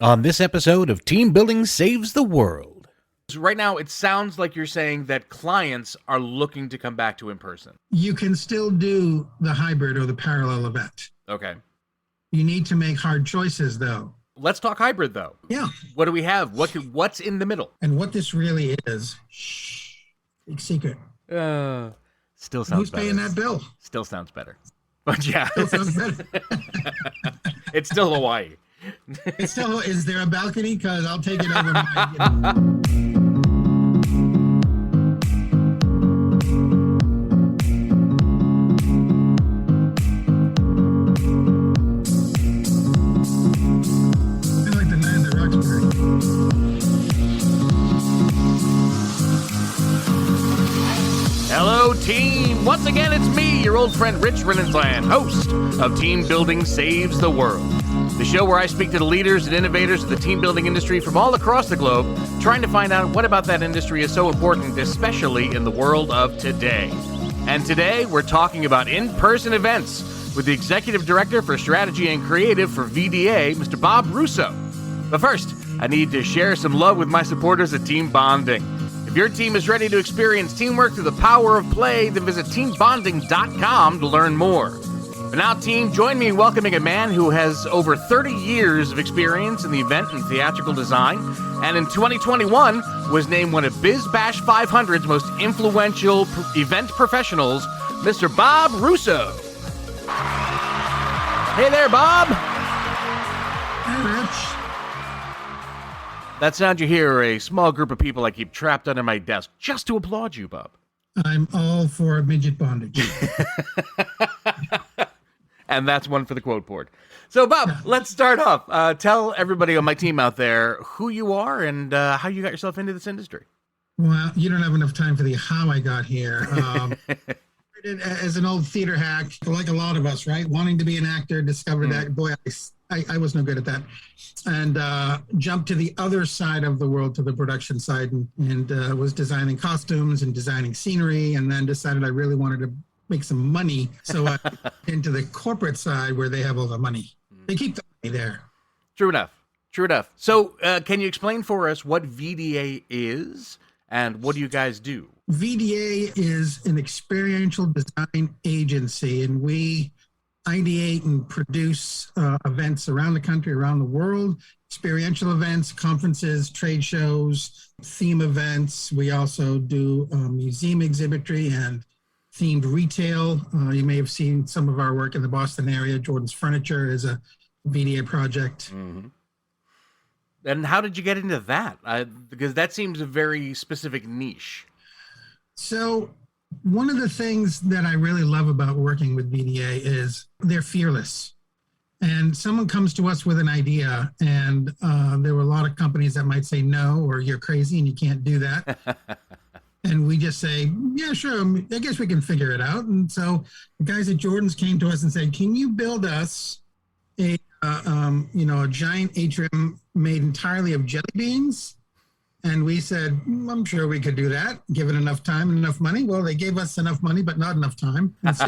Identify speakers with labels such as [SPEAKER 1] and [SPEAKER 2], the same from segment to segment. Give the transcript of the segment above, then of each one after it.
[SPEAKER 1] On this episode of Team Building Saves the World. Right now, it sounds like you're saying that clients are looking to come back to in-person.
[SPEAKER 2] You can still do the hybrid or the parallel event.
[SPEAKER 1] Okay.
[SPEAKER 2] You need to make hard choices, though.
[SPEAKER 1] Let's talk hybrid, though.
[SPEAKER 2] Yeah.
[SPEAKER 1] What do we have? What's in the middle?
[SPEAKER 2] And what this really is, big secret.
[SPEAKER 1] Still sounds
[SPEAKER 2] Who's
[SPEAKER 1] better.
[SPEAKER 2] paying that bill?
[SPEAKER 1] Still sounds better. But yeah.
[SPEAKER 2] Still sounds better.
[SPEAKER 1] It's still Hawaii.
[SPEAKER 2] It's still, is there a balcony? Because I'll take it over my...
[SPEAKER 1] Hello, team. Once again, it's me, your old friend Rich Rinnensland, host of Team Building Saves the World, the show where I speak to the leaders and innovators of the team building industry from all across the globe, trying to find out what about that industry is so important, especially in the world of today. And today, we're talking about in-person events with the Executive Director for Strategy and Creative for VDA, Mr. Bob Russo. But first, I need to share some love with my supporters at Team Bonding. If your team is ready to experience teamwork through the power of play, then visit teambonding.com to learn more. But now, team, join me in welcoming a man who has over 30 years of experience in the event and theatrical design, and in 2021 was named one of BizBash 500's most influential event professionals, Mr. Bob Russo. Hey there, Bob.
[SPEAKER 2] Hey, Rich.
[SPEAKER 1] That sound you hear are a small group of people I keep trapped under my desk just to applaud you, Bob.
[SPEAKER 2] I'm all for midget bondage.
[SPEAKER 1] And that's one for the quote board. So, Bob, let's start off. Tell everybody on my team out there who you are and how you got yourself into this industry.
[SPEAKER 2] Well, you don't have enough time for the how I got here. As an old theater hack, like a lot of us, right? Wanting to be an actor, discovered that, boy, I was no good at that. And jumped to the other side of the world, to the production side, and was designing costumes and designing scenery, and then decided I really wanted to make some money. So I into the corporate side where they have all the money. They keep the money there.
[SPEAKER 1] True enough. So can you explain for us what VDA is and what do you guys do?
[SPEAKER 2] VDA is an experiential design agency, and we ideate and produce events around the country, around the world, experiential events, conferences, trade shows, theme events. We also do museum exhibitry and themed retail. You may have seen some of our work in the Boston area. Jordan's Furniture is a VDA project.
[SPEAKER 1] Mm-hmm. And how did you get into that? Because that seems a very specific niche.
[SPEAKER 2] So one of the things that I really love about working with VDA is they're fearless. And someone comes to us with an idea, and there were a lot of companies that might say no, or you're crazy and you can't do that. And we just say, yeah, sure, I guess we can figure it out. And so the guys at Jordan's came to us and said, can you build us a giant atrium made entirely of jelly beans? And we said, I'm sure we could do that, given enough time and enough money. Well, they gave us enough money, but not enough time. So,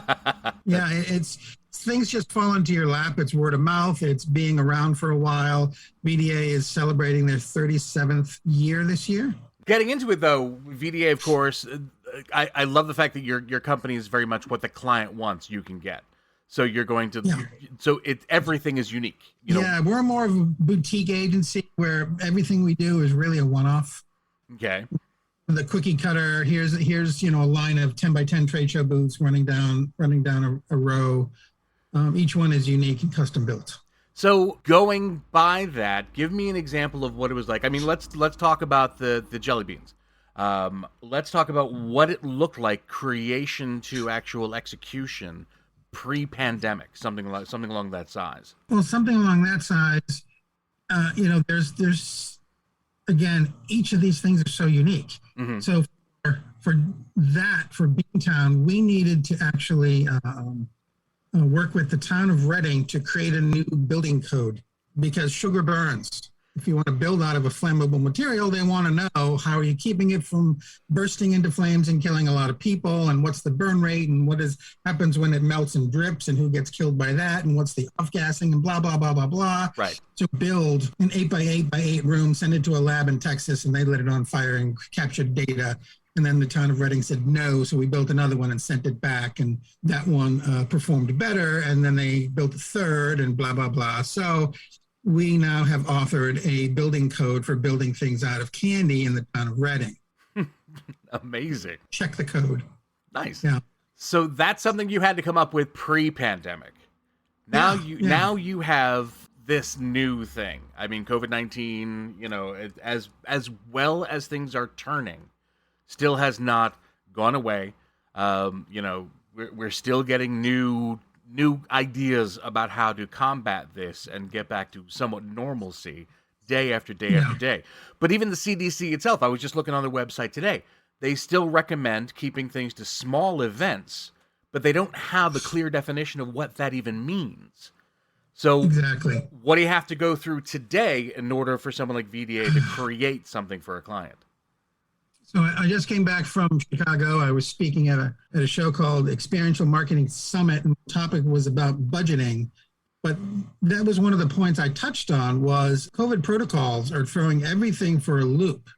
[SPEAKER 2] yeah, it's things just fall into your lap. It's word of mouth. It's being around for a while. VDA is celebrating their 37th year this year.
[SPEAKER 1] Getting into it, though, VDA, of course, I love the fact that your company is very much what the client wants you can get. So you're going to, everything is unique.
[SPEAKER 2] Yeah, we're more of a boutique agency where everything we do is really a one-off.
[SPEAKER 1] Okay.
[SPEAKER 2] The cookie cutter, here's a line of 10 by 10 trade show booths running down a row. Each one is unique and custom built.
[SPEAKER 1] So going by that, give me an example of what it was like. I mean, let's talk about the jelly beans. Let's talk about what it looked like, creation to actual execution, pre-pandemic, something along that size.
[SPEAKER 2] Well, something along that size, there's again, each of these things are so unique. Mm-hmm. So for Beantown, we needed to actually work with the town of Reading to create a new building code because sugar burns. If you want to build out of a flammable material, they want to know how are you keeping it from bursting into flames and killing a lot of people, and what's the burn rate, and what happens when it melts and drips, and who gets killed by that, and what's the off-gassing, and blah, blah, blah, blah, blah.
[SPEAKER 1] Right.
[SPEAKER 2] To build an 8x8x8 room, send it to a lab in Texas, and they lit it on fire and captured data. And then the town of Reading said no, so we built another one and sent it back, and that one performed better, and then they built a third, and blah, blah, blah. So we now have authored a building code for building things out of candy in the town of Reading.
[SPEAKER 1] Amazing.
[SPEAKER 2] Check the code.
[SPEAKER 1] Nice.
[SPEAKER 2] Yeah.
[SPEAKER 1] So that's something you had to come up with pre-pandemic. Now now you have this new thing. I mean, COVID-19, you know, as well as things are turning, still has not gone away. You know, we're still getting new ideas about how to combat this and get back to somewhat normalcy day after day after day. But even the CDC itself, I was just looking on their website today, they still recommend keeping things to small events, but they don't have a clear definition of what that even means. So
[SPEAKER 2] exactly,
[SPEAKER 1] what do you have to go through today in order for someone like VDA to create something for a client?
[SPEAKER 2] So I just came back from Chicago. I was speaking at a show called Experiential Marketing Summit, and the topic was about budgeting. But that was one of the points I touched on was COVID protocols are throwing everything for a loop.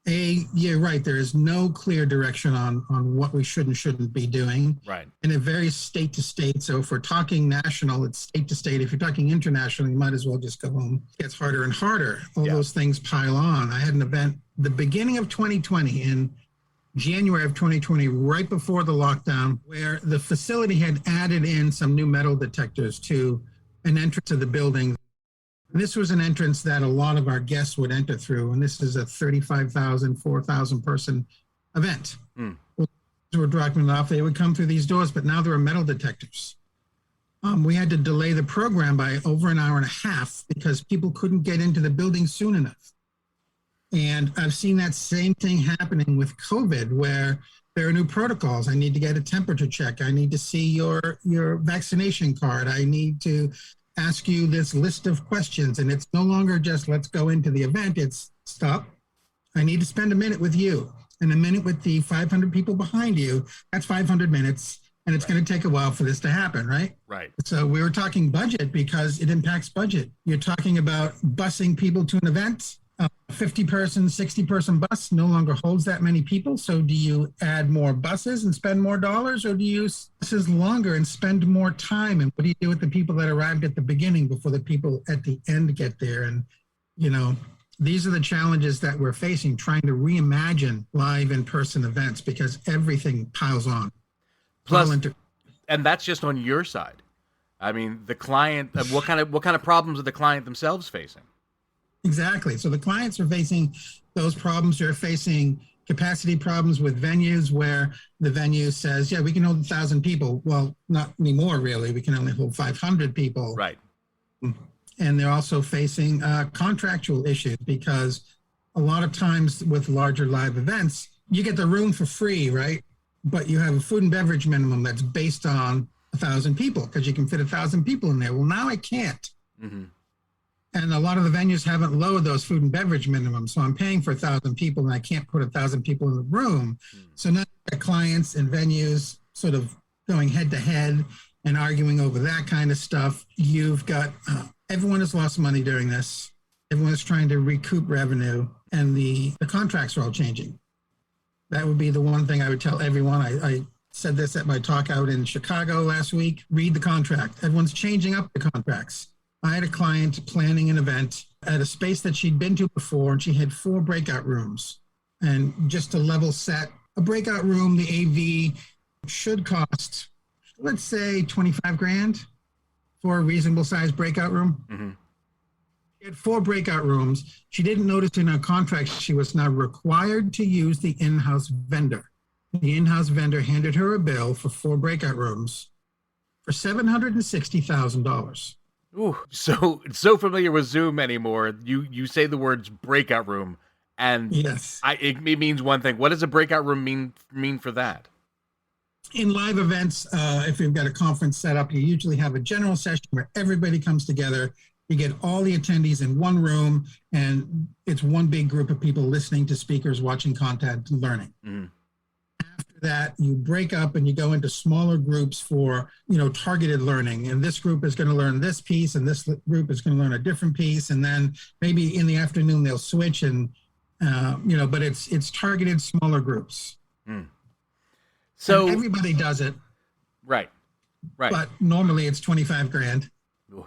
[SPEAKER 2] You're right, there is no clear direction on what we should and shouldn't be doing.
[SPEAKER 1] Right.
[SPEAKER 2] And it varies state to state. So if we're talking national, it's state to state. If you're talking international, you might as well just go home. It gets harder and harder. All those things pile on. I had an event the beginning of 2020, in January of 2020, right before the lockdown, where the facility had added in some new metal detectors to an entrance of the building. And this was an entrance that a lot of our guests would enter through. And this is a 35,000, 4,000 person event. Well, we're dropping it off. They would come through these doors, but now there are metal detectors. We had to delay the program by over an hour and a half because people couldn't get into the building soon enough. And I've seen that same thing happening with COVID, where there are new protocols. I need to get a temperature check. I need to see your vaccination card. I need to ask you this list of questions. And it's no longer just let's go into the event. It's stop. I need to spend a minute with you, and a minute with the 500 people behind you. That's 500 minutes. And it's going to take a while for this to happen, right?
[SPEAKER 1] Right.
[SPEAKER 2] So we were talking budget because it impacts budget. You're talking about busing people to an event. 50-person, 60-person bus no longer holds that many people. So do you add more buses and spend more dollars, or do you use buses longer and spend more time? And what do you do with the people that arrived at the beginning before the people at the end get there? And, you know, these are the challenges that we're facing, trying to reimagine live in-person events because everything piles on.
[SPEAKER 1] Plus, and that's just on your side. I mean, the client, what kind of problems are the client themselves facing?
[SPEAKER 2] Exactly. So the clients are facing those problems. They're facing capacity problems with venues where the venue says, yeah, we can hold 1,000 people. Well, not anymore, really. We can only hold 500 people.
[SPEAKER 1] Right.
[SPEAKER 2] And they're also facing contractual issues because a lot of times with larger live events, you get the room for free, right? But you have a food and beverage minimum that's based on 1,000 people because you can fit 1,000 people in there. Well, now I can't. Mm-hmm. And a lot of the venues haven't lowered those food and beverage minimums. So I'm paying for 1,000 people and I can't put 1,000 people in the room. So now clients and venues sort of going head to head and arguing over that kind of stuff. You've got, everyone has lost money during this. Everyone is trying to recoup revenue, and the contracts are all changing. That would be the one thing I would tell everyone. I said this at my talk out in Chicago last week. Read the contract. Everyone's changing up the contracts. I had a client planning an event at a space that she'd been to before, and she had 4 breakout rooms. And just to level set, a breakout room, the AV should cost, let's say, 25 grand for a reasonable sized breakout room. Mm-hmm. She had 4 breakout rooms. She didn't notice in her contract she was now required to use the in-house vendor. The in-house vendor handed her a bill for 4 breakout rooms for $760,000.
[SPEAKER 1] Ooh, so familiar with Zoom anymore. You say the words breakout room, and
[SPEAKER 2] yes,
[SPEAKER 1] it means one thing. What does a breakout room mean for that?
[SPEAKER 2] In live events, if you've got a conference set up, you usually have a general session where everybody comes together. You get all the attendees in one room, and it's one big group of people listening to speakers, watching content, and learning.
[SPEAKER 1] Mm-hmm.
[SPEAKER 2] After that, you break up and you go into smaller groups for, targeted learning. And this group is going to learn this piece, and this group is going to learn a different piece. And then maybe in the afternoon they'll switch, and but it's targeted smaller groups.
[SPEAKER 1] Mm. So
[SPEAKER 2] and everybody does it.
[SPEAKER 1] Right.
[SPEAKER 2] But normally it's 25 grand,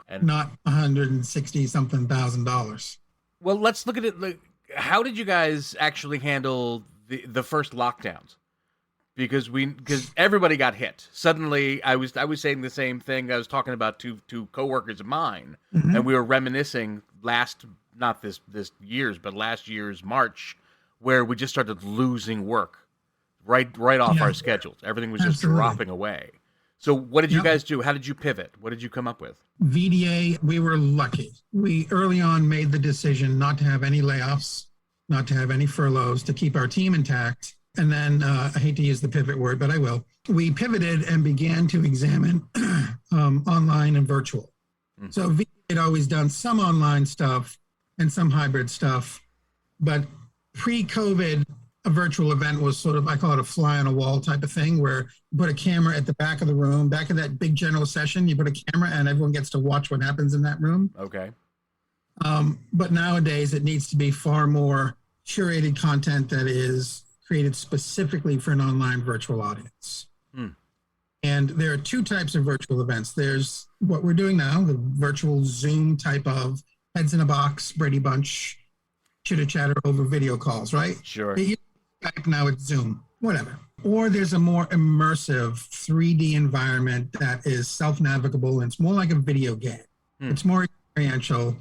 [SPEAKER 1] and
[SPEAKER 2] not 160 something $1,000.
[SPEAKER 1] Well, let's look at it. Like, how did you guys actually handle the first lockdowns? Because everybody got hit. Suddenly, I was saying the same thing. I was talking about two coworkers of mine, and we were reminiscing last year's March, where we just started losing work right off our schedules. Everything was just dropping away. So what did you guys do? How did you pivot? What did you come up with?
[SPEAKER 2] VDA, we were lucky. We early on made the decision not to have any layoffs, not to have any furloughs, to keep our team intact. And then, I hate to use the pivot word, but I will. We pivoted and began to examine online and virtual. Mm-hmm. So VDA had always done some online stuff and some hybrid stuff. But pre-COVID, a virtual event was sort of, I call it a fly on a wall type of thing, where you put a camera at the back of the room, back of that big general session, you put a camera and everyone gets to watch what happens in that room.
[SPEAKER 1] Okay.
[SPEAKER 2] But nowadays it needs to be far more curated content that is created specifically for an online virtual audience. And there are two types of virtual events. There's what we're doing now, the virtual Zoom type of heads in a box, Brady Bunch, chitter chatter over video calls, right?
[SPEAKER 1] Sure.
[SPEAKER 2] Skype, now it's Zoom, whatever. Or there's a more immersive 3D environment that is self-navigable, and it's more like a video game. It's more experiential,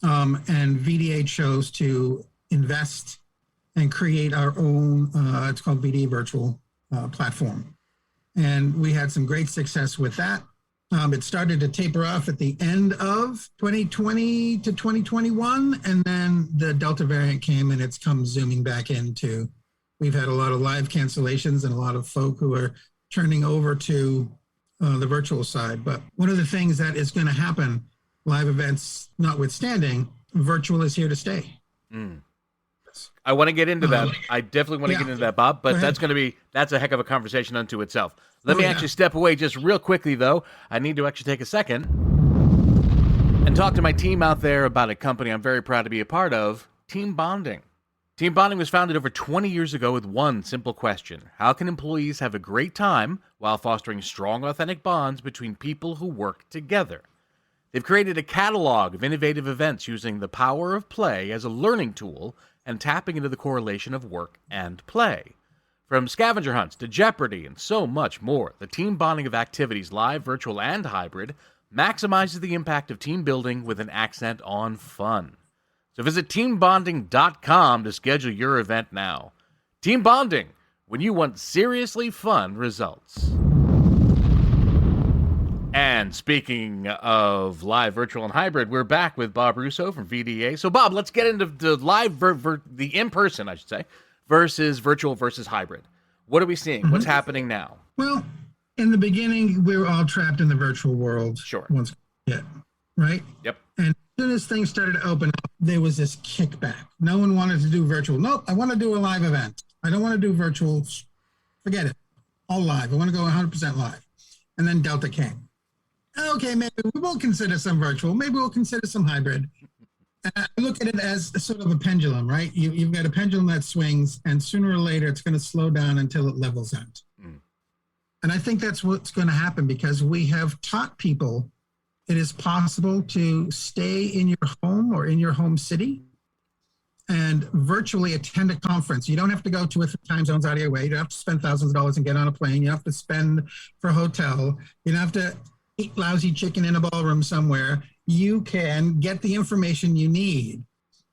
[SPEAKER 2] and VDA chose to invest and create our own, it's called VDA Virtual platform. And we had some great success with that. It started to taper off at the end of 2020 to 2021, and then the Delta variant came and it's come zooming back into. We've had a lot of live cancellations and a lot of folk who are turning over to the virtual side. But one of the things that is going to happen, live events notwithstanding, virtual is here to stay.
[SPEAKER 1] I want to get into that. I definitely want to get into that, Bob, but that's a heck of a conversation unto itself. Let me actually step away just real quickly, though. I need to actually take a second and talk to my team out there about a company I'm very proud to be a part of, Team Bonding. Team Bonding was founded over 20 years ago with one simple question: how can employees have a great time while fostering strong, authentic bonds between people who work together? They've created a catalog of innovative events using the power of play as a learning tool and tapping into the correlation of work and play. From scavenger hunts to Jeopardy and so much more, the team bonding of activities, live, virtual, and hybrid, maximizes the impact of team building with an accent on fun. So visit teambonding.com to schedule your event now. Team Bonding, when you want seriously fun results. And speaking of live, virtual, and hybrid, we're back with Bob Russo from VDA. So, Bob, let's get into the live, the in-person, I should say, versus virtual versus hybrid. What are we seeing? What's happening now?
[SPEAKER 2] Well, in the beginning, we were all trapped in the virtual world.
[SPEAKER 1] Sure.
[SPEAKER 2] Once hit, right?
[SPEAKER 1] Yep.
[SPEAKER 2] And as soon as things started to open up, there was this kickback. No one wanted to do virtual. Nope, I want to do a live event. I don't want to do virtual. Forget it. All live. I want to go 100% live. And then Delta came. Okay, maybe we will consider some virtual. Maybe we'll consider some hybrid. And I look at it as sort of a pendulum, right? You've got a pendulum that swings, and sooner or later it's going to slow down until it levels out. And I think that's what's going to happen, because we have taught people it is possible to stay in your home or in your home city and virtually attend a conference. You don't have to go 2 or 3 time zones out of your way. You don't have to spend thousands of dollars and get on a plane. You don't have to spend for a hotel. You don't have to eat lousy chicken in a ballroom somewhere. You can get the information you need.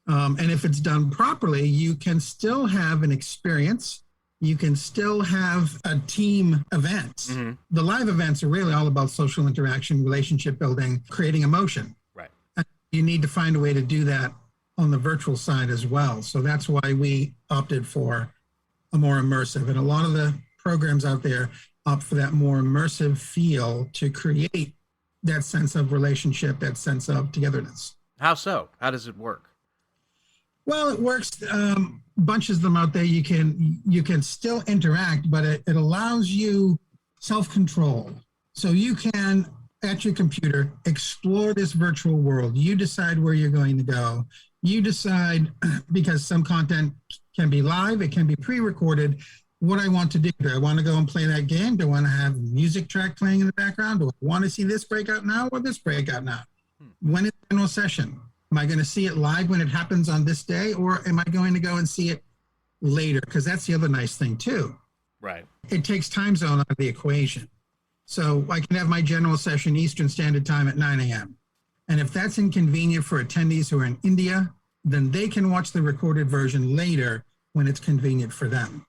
[SPEAKER 2] And if it's done properly, you can still have an experience. You can still have a team event. The live events are really all about social interaction, relationship building, creating emotion.
[SPEAKER 1] Right.
[SPEAKER 2] And you need to find a way to do that on the virtual side as well. So that's why we opted for a more immersive. And a lot of the programs out there opt for that more immersive feel to create that sense of relationship, that sense of togetherness.
[SPEAKER 1] How so? How does it work?
[SPEAKER 2] Well, it works. Bunches of them out there. You can still interact, but it allows you self-control. So you can, at your computer, explore this virtual world. You decide where you're going to go. You decide, because some content can be live, it can be pre-recorded, what I want to do. Do I want to go and play that game? Do I want to have a music track playing in the background? Do I want to see this breakout now or this breakout now? When is the general session? Am I going to see it live when it happens on this day, or am I going to go and see it later? Because that's the other nice thing too.
[SPEAKER 1] Right.
[SPEAKER 2] It takes time zone out of the equation. So I can have my general session Eastern Standard Time at 9 a.m. And if that's inconvenient for attendees who are in India, then they can watch the recorded version later when it's convenient for them,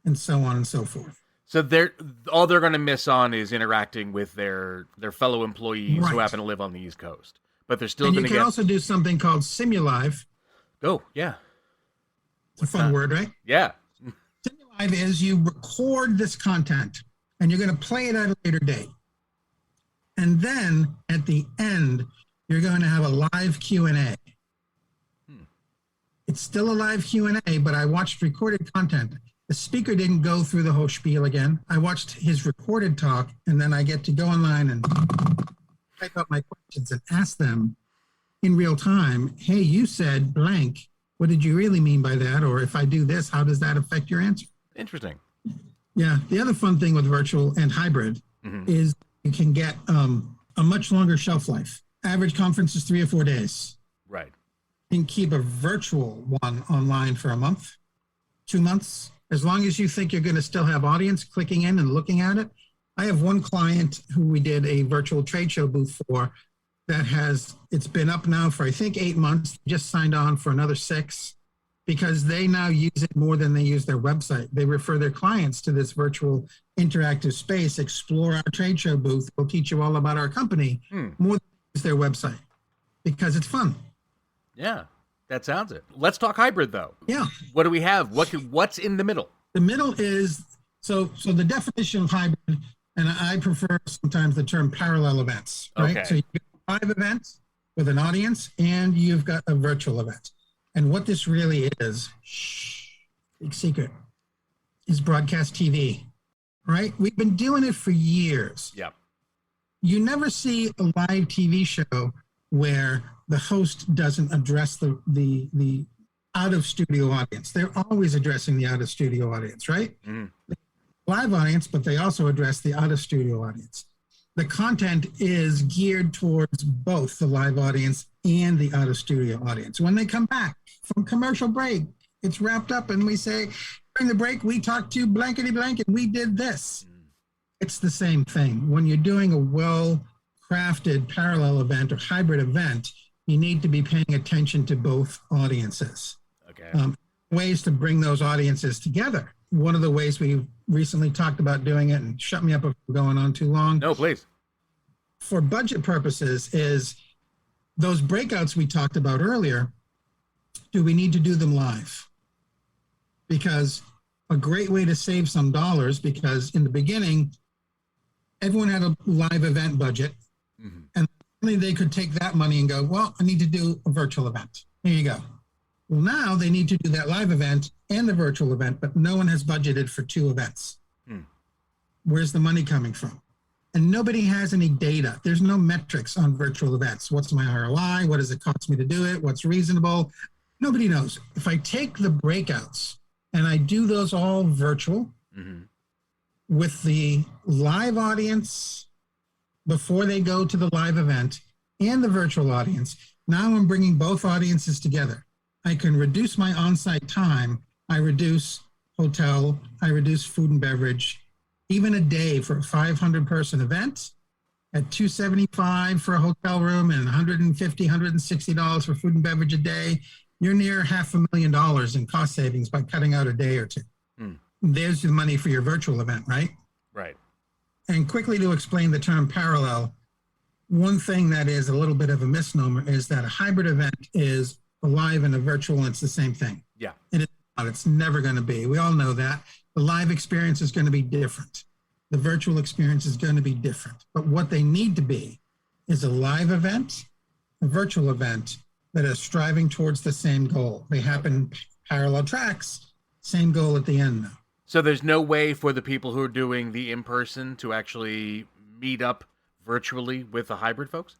[SPEAKER 2] and so on and so forth.
[SPEAKER 1] So all they're going to miss on is interacting with their fellow employees who happen to live on the East Coast. But they're still going to get...
[SPEAKER 2] You can also do something called Simulive.
[SPEAKER 1] Oh, yeah.
[SPEAKER 2] It's a fun word, right?
[SPEAKER 1] Yeah.
[SPEAKER 2] Simulive is you record this content, and you're going to play it at a later date. And then, at the end, you're going to have a live Q&A. It's still a live Q&A, but I watched recorded content. The speaker didn't go through the whole spiel again. I watched his recorded talk, and then I get to go online and type out my questions and ask them in real time, hey, you said blank. What did you really mean by that? Or if I do this, how does that affect your answer?
[SPEAKER 1] Interesting.
[SPEAKER 2] Yeah. The other fun thing with virtual and hybrid is you can get a much longer shelf life. Average conference is 3 or 4 days.
[SPEAKER 1] Right.
[SPEAKER 2] You can keep a virtual one online for a month, 2 months, as long as you think you're going to still have audience clicking in and looking at it. I have one client who we did a virtual trade show booth for that it's been up now for, I think, 8 months, just signed on for another 6, because they now use it more than they use their website. They refer their clients to this virtual interactive space. Explore our trade show booth. We'll teach you all about our company more than use their website, because it's fun.
[SPEAKER 1] Yeah, that sounds it. Let's talk hybrid, though.
[SPEAKER 2] Yeah.
[SPEAKER 1] What do we have? What's in the middle?
[SPEAKER 2] The middle is, so the definition of hybrid, and I prefer sometimes the term parallel events, right?
[SPEAKER 1] Okay.
[SPEAKER 2] So you've got 5 events with an audience, and you've got a virtual event. And what this really is, big secret, is broadcast TV, right? We've been doing it for years.
[SPEAKER 1] Yep.
[SPEAKER 2] You never see a live TV show where the host doesn't address the out-of-studio audience. They're always addressing the out-of-studio audience, right? Live audience, but they also address the out-of-studio audience. The content is geared towards both the live audience and the out-of-studio audience. When they come back from commercial break, it's wrapped up and we say, during the break, we talked to blankety blank and we did this. It's the same thing. When you're doing a well-crafted parallel event or hybrid event, you need to be paying attention to both audiences.
[SPEAKER 1] Okay.
[SPEAKER 2] Ways to bring those audiences together. One of the ways we recently talked about doing it, and shut me up if we're going on too long.
[SPEAKER 1] No, please.
[SPEAKER 2] For budget purposes, is those breakouts we talked about earlier, do we need to do them live? Because a great way to save some dollars, because in the beginning, everyone had a live event budget, and they could take that money and go, well, I need to do a virtual event. Here you go. Well, now they need to do that live event and the virtual event, but no one has budgeted for 2 events. Where's the money coming from? And nobody has any data. There's no metrics on virtual events. What's my ROI? What does it cost me to do it? What's reasonable? Nobody knows. If I take the breakouts and I do those all virtual with the live audience before they go to the live event and the virtual audience, now I'm bringing both audiences together. I can reduce my on-site time. I reduce hotel. I reduce food and beverage. Even a day for a 500-person event at $275 for a hotel room and $150, $160 for food and beverage a day, you're near $500,000 in cost savings by cutting out a day or 2. There's the money for your virtual event, right?
[SPEAKER 1] Right.
[SPEAKER 2] And quickly to explain the term parallel, one thing that is a little bit of a misnomer is that a hybrid event is a live and a virtual, and it's the same thing.
[SPEAKER 1] Yeah.
[SPEAKER 2] And it's not. It's never going to be. We all know that. The live experience is going to be different. The virtual experience is going to be different. But what they need to be is a live event, a virtual event that are striving towards the same goal. They happen parallel tracks, same goal at the end.
[SPEAKER 1] So there's no way for the people who are doing the in-person to actually meet up virtually with the hybrid folks?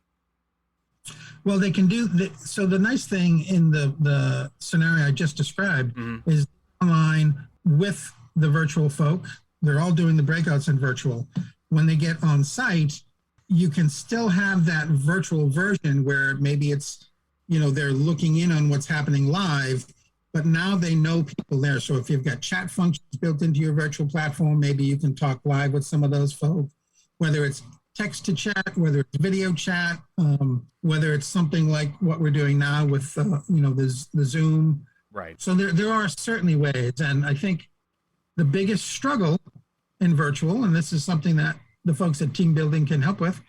[SPEAKER 2] Well, they can do so the nice thing in the scenario I just described is online with the virtual folk. They're all doing the breakouts in virtual. When they get on site, you can still have that virtual version where maybe it's, they're looking in on what's happening live, but now they know people there. So if you've got chat functions built into your virtual platform, maybe you can talk live with some of those folk, whether it's text to chat, whether it's video chat, whether it's something like what we're doing now with, the Zoom.
[SPEAKER 1] Right.
[SPEAKER 2] So there are certainly ways. And I think the biggest struggle in virtual, and this is something that the folks at Team Building can help with,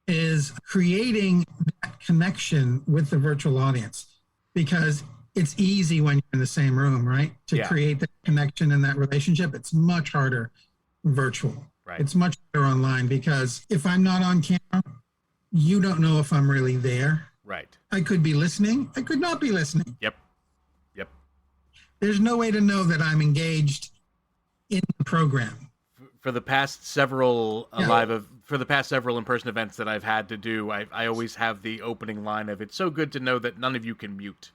[SPEAKER 2] is creating that connection with the virtual audience, because it's easy when you're in the same room, right? To create that connection and that relationship. It's much harder virtual.
[SPEAKER 1] Right.
[SPEAKER 2] It's much better online, because if I'm not on camera, you don't know if I'm really there.
[SPEAKER 1] Right.
[SPEAKER 2] I could be listening. I could not be listening.
[SPEAKER 1] Yep.
[SPEAKER 2] There's no way to know that I'm engaged in the program.
[SPEAKER 1] For the past several in-person events that I've had to do, I always have the opening line of, "It's so good to know that none of you can mute."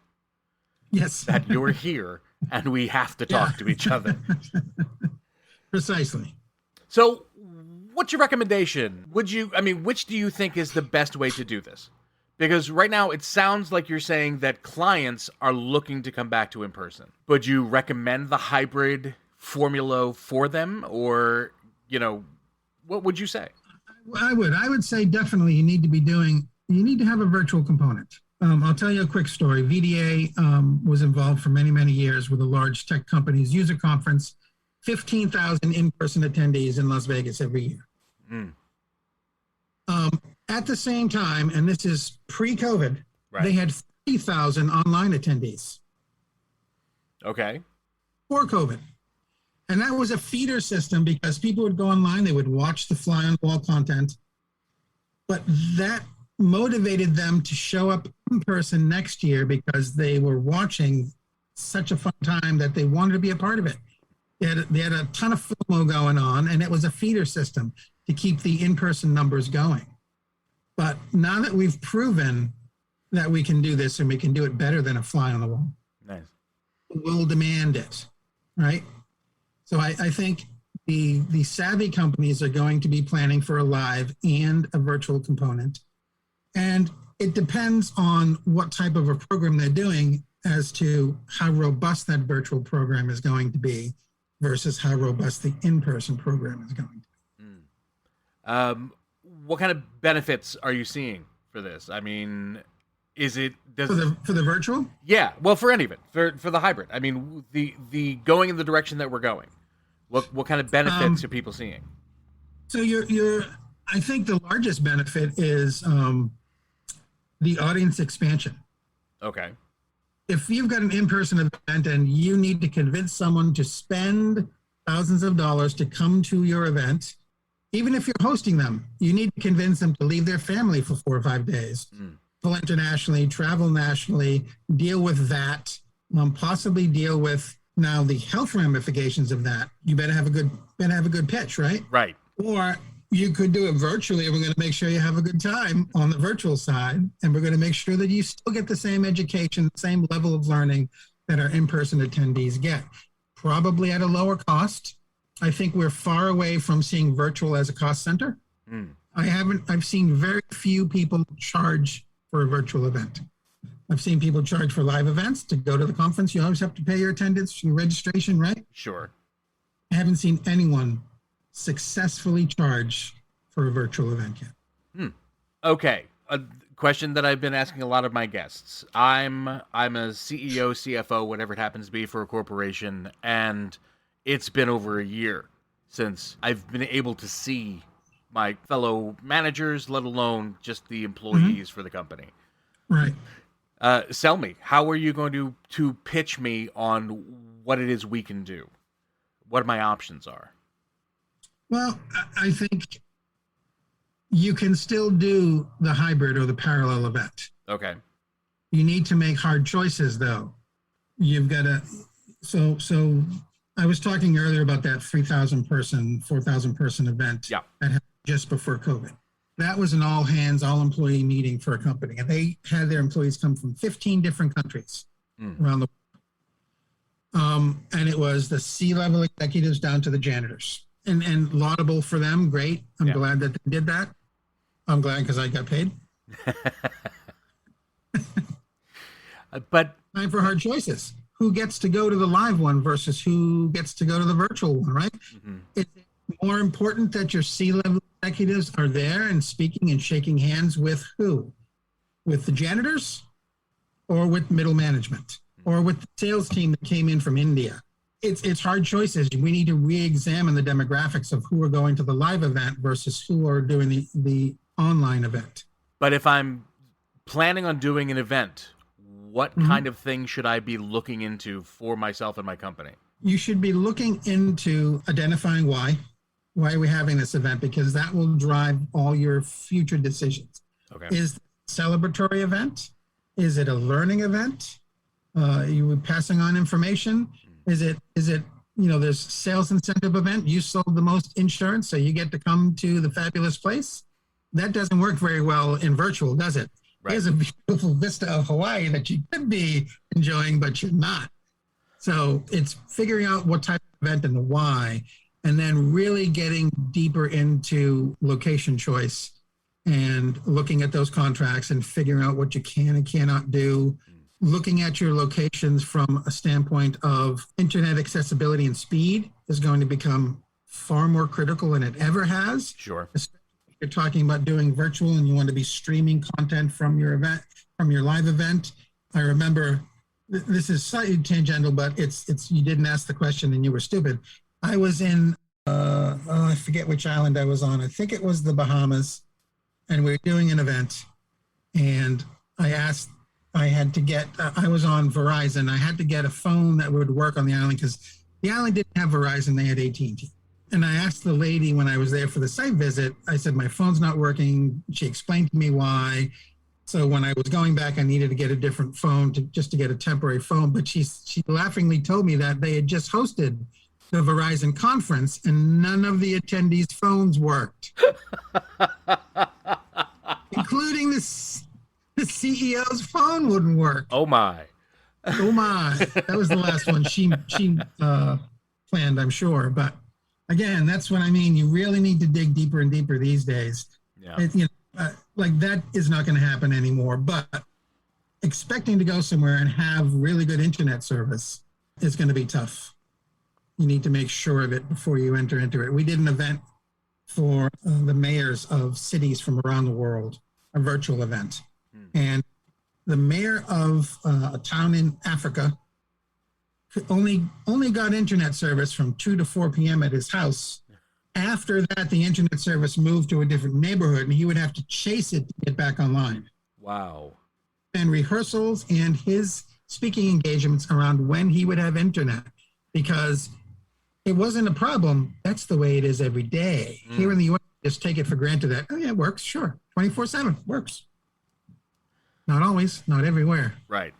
[SPEAKER 2] Yes.
[SPEAKER 1] That you're here and we have to talk to each other.
[SPEAKER 2] Precisely.
[SPEAKER 1] So what's your recommendation? Which do you think is the best way to do this? Because right now it sounds like you're saying that clients are looking to come back to in-person. Would you recommend the hybrid formula for them? Or, what would you say?
[SPEAKER 2] I would say definitely you need to have a virtual component. I'll tell you a quick story. VDA was involved for many, many years with a large tech company's user conference, 15,000 in-person attendees in Las Vegas every year. At the same time, and this is pre-COVID, They had 30,000 online attendees.
[SPEAKER 1] Okay.
[SPEAKER 2] For COVID. And that was a feeder system, because people would go online, they would watch the fly-on-the-wall content, but that motivated them to show up in person next year, because they were watching such a fun time that they wanted to be a part of it. They had a ton of FOMO going on, and it was a feeder system to keep the in-person numbers going. But now that we've proven that we can do this, and we can do it better than a fly on the wall,
[SPEAKER 1] nice,
[SPEAKER 2] we'll demand it, right? So I think the savvy companies are going to be planning for a live and a virtual component. And it depends on what type of a program they're doing as to how robust that virtual program is going to be versus how robust the in-person program is going to be.
[SPEAKER 1] What kind of benefits are you seeing for this? I mean, for
[SPEAKER 2] the virtual?
[SPEAKER 1] Yeah, well, for any of it, for the hybrid. I mean, the going in the direction that we're going. What kind of benefits are people seeing?
[SPEAKER 2] So I think the largest benefit is the audience expansion.
[SPEAKER 1] Okay.
[SPEAKER 2] If you've got an in-person event and you need to convince someone to spend thousands of dollars to come to your event, even if you're hosting them, you need to convince them to leave their family for 4 or 5 days, travel internationally, travel nationally, deal with that, possibly deal with now the health ramifications of that. You better have a good pitch, right?
[SPEAKER 1] Right.
[SPEAKER 2] Or you could do it virtually, and we're going to make sure you have a good time on the virtual side, and we're going to make sure that you still get the same education, same level of learning that our in-person attendees get, probably at a lower cost. I think we're far away from seeing virtual as a cost center. I've seen very few people charge for a virtual event. I've seen people charge for live events. To go to the conference, you always have to pay your attendance, your registration, right?
[SPEAKER 1] Sure.
[SPEAKER 2] I haven't seen anyone successfully charge for a virtual event yet.
[SPEAKER 1] Okay. A question that I've been asking a lot of my guests. I'm a CEO, CFO, whatever it happens to be, for a corporation, and it's been over a year since I've been able to see my fellow managers, let alone just the employees for the company.
[SPEAKER 2] Right.
[SPEAKER 1] Sell me. How are you going to pitch me on what it is we can do? What my options are?
[SPEAKER 2] Well, I think You can still do the hybrid or the parallel event.
[SPEAKER 1] Okay.
[SPEAKER 2] You need to make hard choices, though. You've got to. So I was talking earlier about that 3,000 person, 4,000 person event
[SPEAKER 1] Yeah.
[SPEAKER 2] that happened just before COVID. That was an all hands, all employee meeting for a company, and they had their employees come from 15 different countries around the world. And it was the C-level executives down to the janitors, and laudable for them. Great. I'm glad that they did that. I'm glad because I got paid.
[SPEAKER 1] But
[SPEAKER 2] time for hard choices. Who gets to go to the live one versus who gets to go to the virtual one, right? Mm-hmm. It's more important that your C-level executives are there and speaking and shaking hands with who? With the janitors or with middle management or with the sales team that came in from India? It's hard choices. We need to re-examine the demographics of who are going to the live event versus who are doing the online event.
[SPEAKER 1] But if I'm planning on doing an event, what kind of thing should I be looking into for myself and my company?
[SPEAKER 2] You should be looking into identifying why are we having this event, because that will drive all your future decisions.
[SPEAKER 1] Okay.
[SPEAKER 2] Is it a celebratory event? Is it a learning event? You passing on information? Is it there's sales incentive event? You sold the most insurance, so you get to come to the fabulous place. That doesn't work very well in virtual, does it? Right. There's a beautiful vista of Hawaii that you could be enjoying, but you're not. So it's figuring out what type of event and the why, and then really getting deeper into location choice and looking at those contracts and figuring out what you can and cannot do. Looking at your locations from a standpoint of internet accessibility and speed is going to become far more critical than it ever has.
[SPEAKER 1] Sure.
[SPEAKER 2] Especially if you're talking about doing virtual and you want to be streaming content from your event, from your live event. I remember, this is slightly tangential, but it's you didn't ask the question and you were stupid. I was in, I forget which island I was on. I think it was the Bahamas, and we were doing an event, and I had to get, I was on Verizon. I had to get a phone that would work on the island because the island didn't have Verizon, they had AT&T. And I asked the lady when I was there for the site visit, I said, my phone's not working. She explained to me why. So when I was going back, I needed to get a different phone just to get a temporary phone. But she laughingly told me that they had just hosted the Verizon conference and none of the attendees' phones worked, including the CEO's phone wouldn't work.
[SPEAKER 1] Oh my.
[SPEAKER 2] Oh my. That was the last one she planned, I'm sure. But again, that's what I mean. You really need to dig deeper and deeper these days.
[SPEAKER 1] Yeah.
[SPEAKER 2] Like that is not going to happen anymore. But expecting to go somewhere and have really good internet service is going to be tough. You need to make sure of it before you enter into it. We did an event for the mayors of cities from around the world, a virtual event. And the mayor of a town in Africa only got internet service from 2 to 4 p.m. at his house. After that, the internet service moved to a different neighborhood, and he would have to chase it to get back online.
[SPEAKER 1] Wow.
[SPEAKER 2] And rehearsals and his speaking engagements around when he would have internet, because it wasn't a problem. That's the way it is every day. Here in the U.S., just take it for granted that, oh yeah, it works, sure. 24/7, works. Not always, not everywhere.
[SPEAKER 1] Right.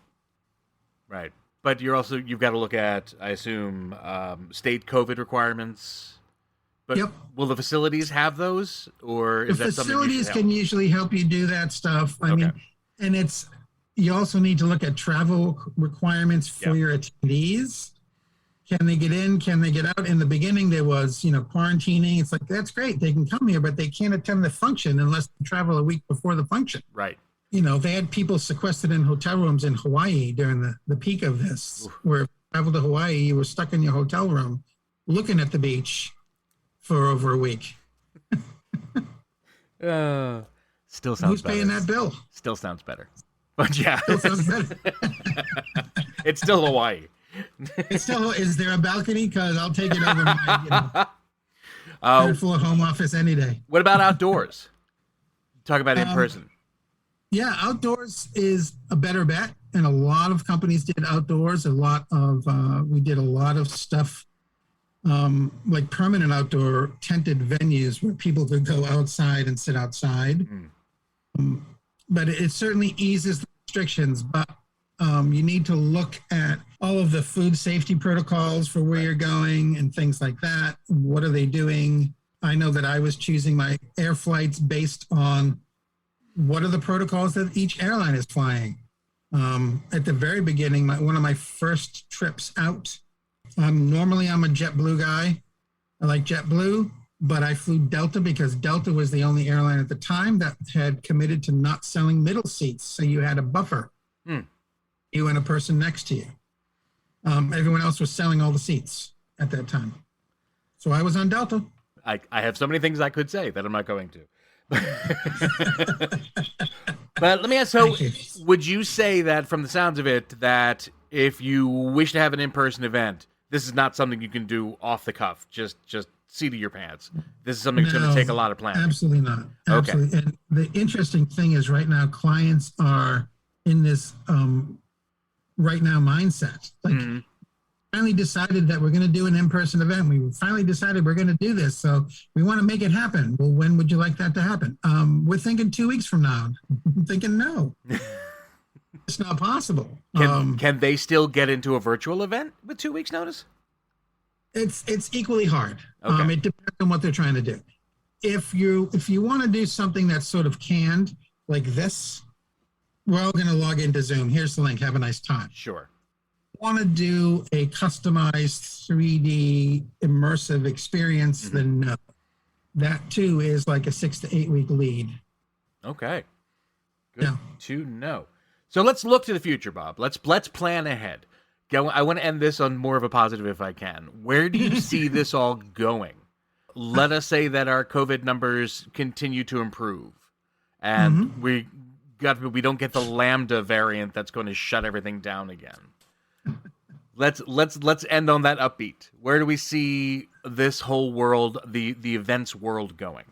[SPEAKER 1] But you've got to look at, I assume, state COVID requirements. But
[SPEAKER 2] yep.
[SPEAKER 1] Will the facilities have those, or is
[SPEAKER 2] the
[SPEAKER 1] that something you should
[SPEAKER 2] facilities
[SPEAKER 1] help?
[SPEAKER 2] can usually help you do that stuff. I mean, and you also need to look at travel requirements for your attendees. Can they get in? Can they get out? In the beginning, there was, quarantining. It's like, that's great. They can come here, but they can't attend the function unless they travel a week before the function.
[SPEAKER 1] Right.
[SPEAKER 2] They had people sequestered in hotel rooms in Hawaii during the peak of this, where if you traveled to Hawaii, you were stuck in your hotel room looking at the beach for over a week.
[SPEAKER 1] Still sounds
[SPEAKER 2] Who's
[SPEAKER 1] better.
[SPEAKER 2] paying that bill?
[SPEAKER 1] Still sounds better. But yeah.
[SPEAKER 2] Still sounds better.
[SPEAKER 1] It's still Hawaii.
[SPEAKER 2] Is there a balcony? Because I'll take it over my third floor home office any day.
[SPEAKER 1] What about outdoors? Talk about in person.
[SPEAKER 2] Yeah, outdoors is a better bet, and a lot of companies did outdoors. We did a lot of stuff like permanent outdoor tented venues where people could go outside and sit outside. But it certainly eases the restrictions. But you need to look at all of the food safety protocols for where you're going and things like that. What are they doing? I know that I was choosing my air flights based on what are the protocols that each airline is flying. At the very beginning, one of my first trips out, normally I'm a JetBlue guy. I like JetBlue, but I flew Delta because Delta was the only airline at the time that had committed to not selling middle seats. So you had a buffer, you and a person next to you. Everyone else was selling all the seats at that time. So I was on Delta.
[SPEAKER 1] I have so many things I could say that I'm not going to. But let me ask, so would you say that from the sounds of it, that if you wish to have an in-person event, this is not something you can do off the cuff, just seat of your pants? This is something that's going to take a lot of planning.
[SPEAKER 2] Absolutely not. Absolutely. Okay. And the interesting thing is right now, clients are in this right now mindset. Like, finally decided that we're going to do an in-person event. We finally decided we're going to do this. So we want to make it happen. Well, when would you like that to happen? We're thinking 2 weeks from now. I'm thinking, no, it's not possible.
[SPEAKER 1] Can they still get into a virtual event with 2 weeks notice?
[SPEAKER 2] It's equally hard.
[SPEAKER 1] Okay.
[SPEAKER 2] It depends on what they're trying to do. If you want to do something that's sort of canned like this, we're all going to log into Zoom. Here's the link. Have a nice time.
[SPEAKER 1] Sure.
[SPEAKER 2] Want to do a customized 3D immersive experience, then no. That too is like a 6 to 8 week lead.
[SPEAKER 1] Okay. Good to know. So let's look to the future, Bob. Let's plan ahead. I want to end this on more of a positive if I can. Where do you see this all going? Let us say that our COVID numbers continue to improve and we don't get the Lambda variant that's going to shut everything down again. Let's end on that upbeat. Where do we see this whole world, the events world, going?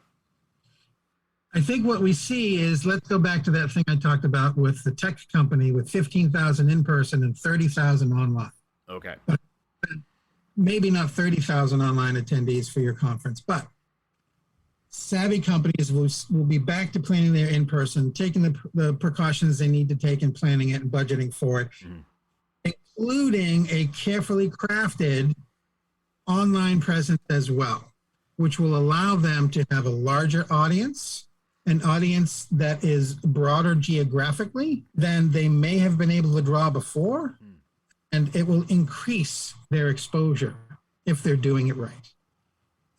[SPEAKER 2] I think what we see is, let's go back to that thing I talked about with the tech company with 15,000 in person and 30,000 online.
[SPEAKER 1] Okay.
[SPEAKER 2] But maybe not 30,000 online attendees for your conference, but savvy companies will be back to planning their in person, taking the precautions they need to take in planning it and budgeting for it. Including a carefully crafted online presence as well, which will allow them to have a larger audience, an audience that is broader geographically than they may have been able to draw before, and it will increase their exposure if they're doing it right.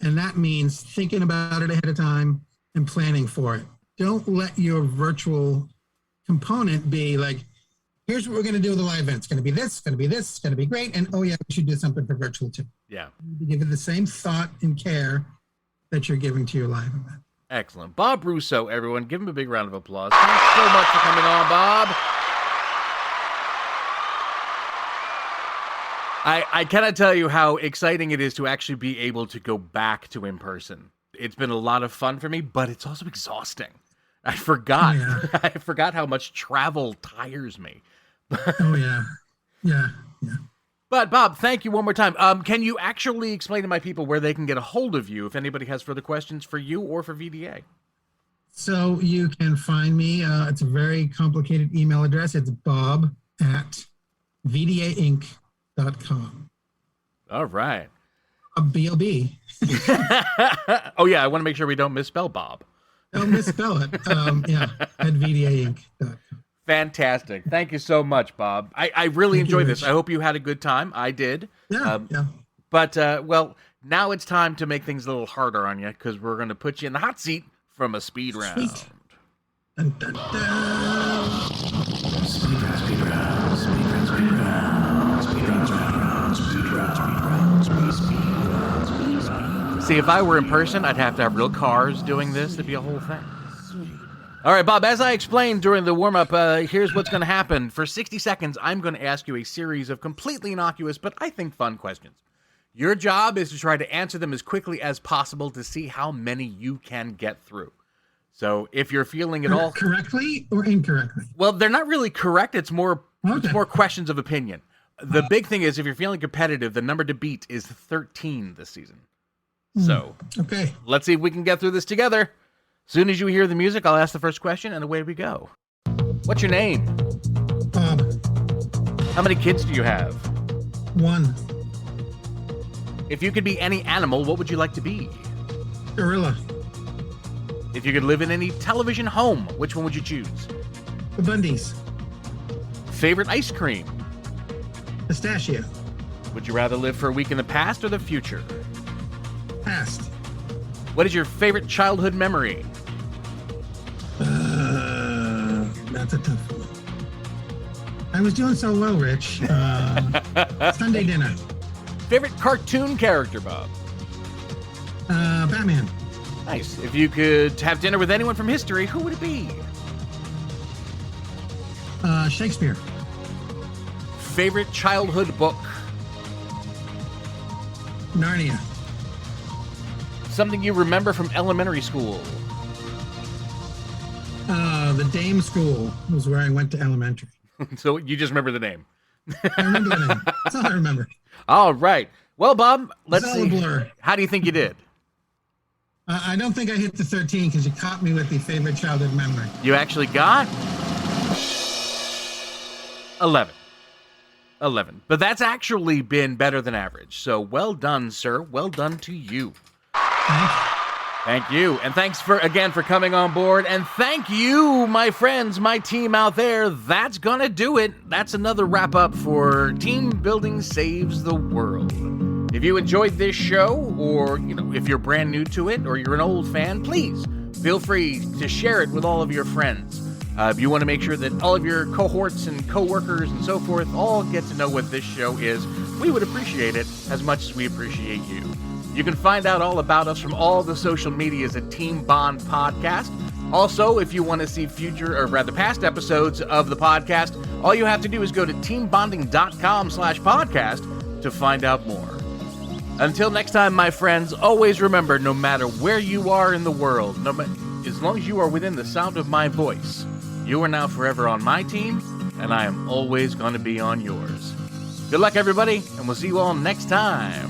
[SPEAKER 2] And that means thinking about it ahead of time and planning for it. Don't let your virtual component be like, here's what we're going to do with the live event. It's going to be this, it's going to be this, it's going to be great. And oh yeah, we should do something for virtual too.
[SPEAKER 1] Yeah.
[SPEAKER 2] You give it the same thought and care that you're giving to your live event.
[SPEAKER 1] Excellent. Bob Russo, everyone. Give him a big round of applause. Thanks so much for coming on, Bob. I cannot tell you how exciting it is to actually be able to go back to in-person. It's been a lot of fun for me, but it's also exhausting. I forgot.
[SPEAKER 2] Yeah.
[SPEAKER 1] I forgot how much travel tires me.
[SPEAKER 2] Oh, yeah. Yeah.
[SPEAKER 1] But, Bob, thank you one more time. Can you actually explain to my people where they can get a hold of you if anybody has further questions for you or for VDA?
[SPEAKER 2] So you can find me. It's a very complicated email address. It's bob@vdainc.com.
[SPEAKER 1] All right.
[SPEAKER 2] B-O-B.
[SPEAKER 1] Oh, yeah. I want to make sure we don't misspell Bob.
[SPEAKER 2] Don't misspell it. At vdainc.com.
[SPEAKER 1] Fantastic. Thank you so much, Bob. I really enjoyed this. I hope you had a good time. I did.
[SPEAKER 2] Yeah.
[SPEAKER 1] But, well, now it's time to make things a little harder on you because we're going to put you in the hot seat from a speed round.
[SPEAKER 2] Sweet. Dun, dun, dun.
[SPEAKER 1] Speed round. See, if I were in person, I'd have to have real cars doing this. It'd be a whole thing. All right, Bob, as I explained during the warm-up, here's what's going to happen. For 60 seconds, I'm going to ask you a series of completely innocuous, but I think fun questions. Your job is to try to answer them as quickly as possible to see how many you can get through. So if you're feeling at all...
[SPEAKER 2] Correctly or incorrectly?
[SPEAKER 1] Well, they're not really correct. It's more questions of opinion. The big thing is, if you're feeling competitive, the number to beat is 13 this season. So,
[SPEAKER 2] okay,
[SPEAKER 1] let's see if we can get through this together. As soon as you hear the music, I'll ask the first question, and away we go. What's your name?
[SPEAKER 2] Bob.
[SPEAKER 1] How many kids do you have?
[SPEAKER 2] 1.
[SPEAKER 1] If you could be any animal, what would you like to be?
[SPEAKER 2] Gorilla.
[SPEAKER 1] If you could live in any television home, which one would you choose?
[SPEAKER 2] The Bundys.
[SPEAKER 1] Favorite ice cream?
[SPEAKER 2] Pistachio.
[SPEAKER 1] Would you rather live for a week in the past or the future?
[SPEAKER 2] Past.
[SPEAKER 1] What is your favorite childhood memory?
[SPEAKER 2] That's a tough one. I was doing so well, Rich. Sunday dinner.
[SPEAKER 1] Favorite cartoon character, Bob?
[SPEAKER 2] Batman.
[SPEAKER 1] Nice. If you could have dinner with anyone from history, who would it be?
[SPEAKER 2] Shakespeare.
[SPEAKER 1] Favorite childhood book?
[SPEAKER 2] Narnia.
[SPEAKER 1] Something you remember from elementary school?
[SPEAKER 2] The Dame School was where I went to elementary.
[SPEAKER 1] So you just remember the name.
[SPEAKER 2] I remember the name. That's all I remember.
[SPEAKER 1] All right. Well, Bob, let's
[SPEAKER 2] It's all a
[SPEAKER 1] see.
[SPEAKER 2] blur.
[SPEAKER 1] How do you think you did?
[SPEAKER 2] I don't think I hit the 13 because you caught me with the favorite childhood memory.
[SPEAKER 1] You actually got 11. 11. But that's actually been better than average. So well done, sir. Well done to you.
[SPEAKER 2] Thanks.
[SPEAKER 1] Thank you. And thanks again for coming on board. And thank you, my friends, my team out there. That's gonna do it. That's another wrap up for Team Building Saves the World. If you enjoyed this show, or if you're brand new to it, or you're an old fan, please feel free to share it with all of your friends. If you want to make sure that all of your cohorts and coworkers and so forth all get to know what this show is, we would appreciate it as much as we appreciate you. You can find out all about us from all the social medias at Team Bond Podcast. Also, if you want to see past episodes of the podcast, all you have to do is go to teambonding.com/podcast to find out more. Until next time, my friends, always remember, no matter where you are in the world, as long as you are within the sound of my voice, you are now forever on my team, and I am always going to be on yours. Good luck, everybody, and we'll see you all next time.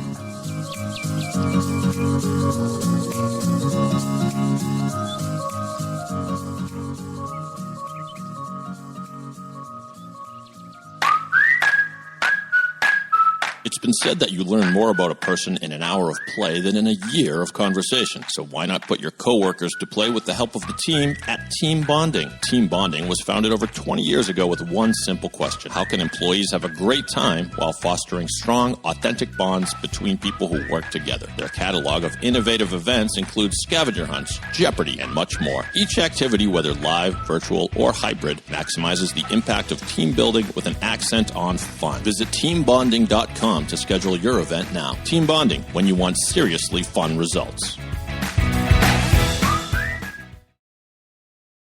[SPEAKER 3] It's been said that you learn more about a person in an hour of play than in a year of conversation. So why not put your coworkers to play with the help of the team at Team Bonding? Team Bonding was founded over 20 years ago with one simple question. How can employees have a great time while fostering strong, authentic bonds between people who work together? Their catalog of innovative events includes scavenger hunts, Jeopardy, and much more. Each activity, whether live, virtual, or hybrid, maximizes the impact of team building with an accent on fun. Visit teambonding.com to schedule your event now. Team Bonding, when you want seriously fun results.